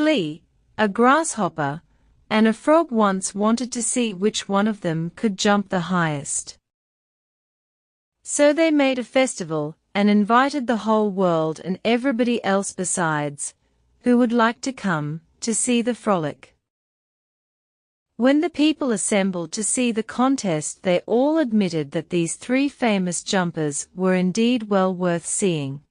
flea, a grasshopper, and a frog once wanted to see which one of them could jump the highest. So they made a festival, and invited the whole world and everybody else besides, who would like to come, to see the frolic. When the people assembled to see the contest, they all admitted that these three famous jumpers were indeed well worth seeing.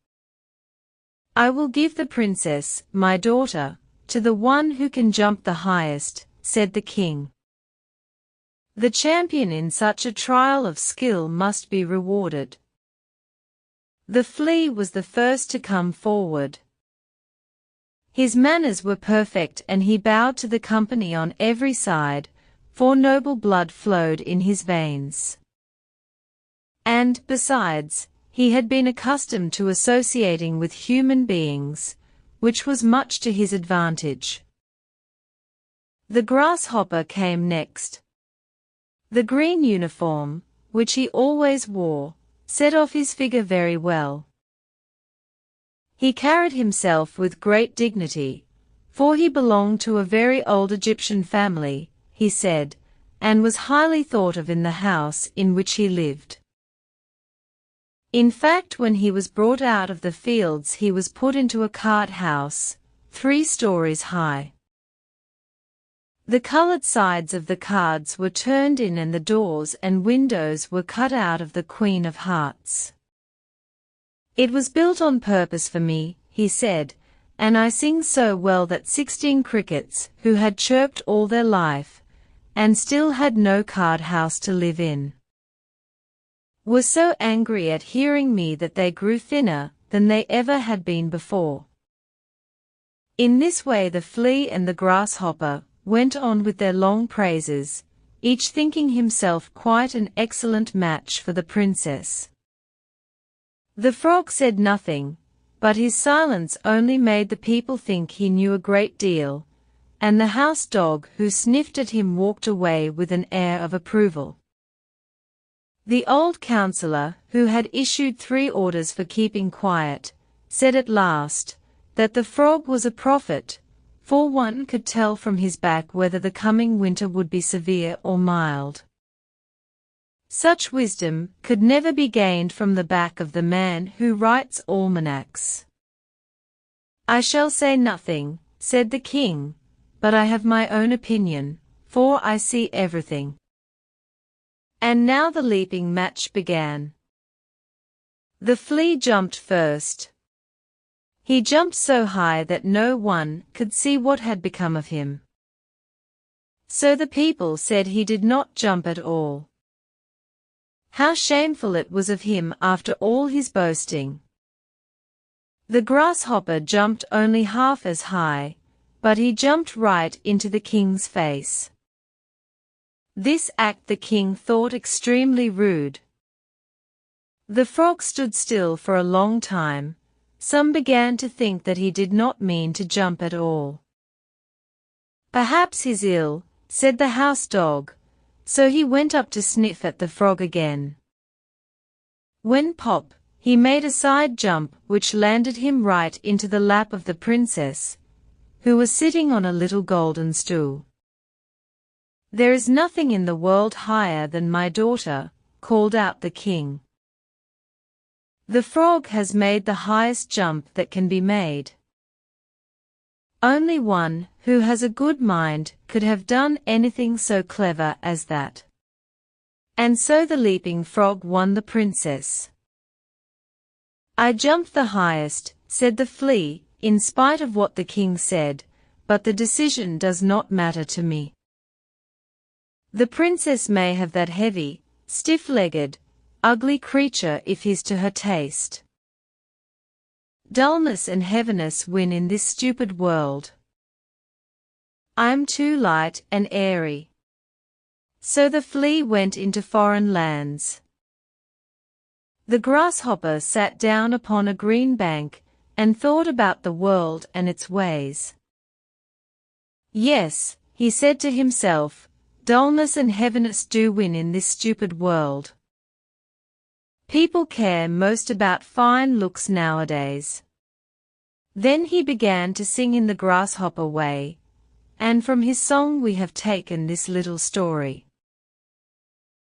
"I will give the princess, my daughter, to the one who can jump the highest," said the king. "The champion in such a trial of skill must be rewarded." The flea was the first to come forward. His manners were perfect, and he bowed to the company on every side, for noble blood flowed in his veins. And, besides, he had been accustomed to associating with human beings, which was much to his advantage. The grasshopper came next. The green uniform, which he always wore, set off his figure very well. He carried himself with great dignity, for he belonged to a very old Egyptian family, he said, and was highly thought of in the house in which he lived. In fact, when he was brought out of the fields, he was put into a cart house, 3 stories high. The colored sides of the cards were turned in, and the doors and windows were cut out of the Queen of Hearts. "It was built on purpose for me," he said, "and I sing so well that 16 crickets, who had chirped all their life, and still had no card house to live in, were so angry at hearing me that they grew thinner than they ever had been before." In this way the flea and the grasshopper went on with their long praises, each thinking himself quite an excellent match for the princess. The frog said nothing, but his silence only made the people think he knew a great deal, and the house dog who sniffed at him walked away with an air of approval. The old counselor, who had issued 3 orders for keeping quiet, said at last that the frog was a prophet, for one could tell from his back whether the coming winter would be severe or mild. Such wisdom could never be gained from the back of the man who writes almanacs. "I shall say nothing," said the king, "but I have my own opinion, for I see everything." And now the leaping match began. The flea jumped first. He jumped so high that no one could see what had become of him. So the people said he did not jump at all. How shameful it was of him after all his boasting. The grasshopper jumped only half as high, but he jumped right into the king's face. This act the king thought extremely rude. The frog stood still for a long time. Some began to think that he did not mean to jump at all. "Perhaps he's ill," said the house dog, so he went up to sniff at the frog again. When pop, he made a side jump which landed him right into the lap of the princess, who was sitting on a little golden stool. "There is nothing in the world higher than my daughter," called out the king. "The frog has made the highest jump that can be made. Only one who has a good mind could have done anything so clever as that." And so the leaping frog won the princess. "I jumped the highest," said the flea, "in spite of what the king said, but the decision does not matter to me. The princess may have that heavy, stiff-legged, ugly creature if he's to her taste. Dullness and heaviness win in this stupid world. I am too light and airy." So the flea went into foreign lands. The grasshopper sat down upon a green bank, and thought about the world and its ways. "Yes," he said to himself, "dullness and heaviness do win in this stupid world. People care most about fine looks nowadays. Then he began to sing in the grasshopper way, and from his song we have taken this little story.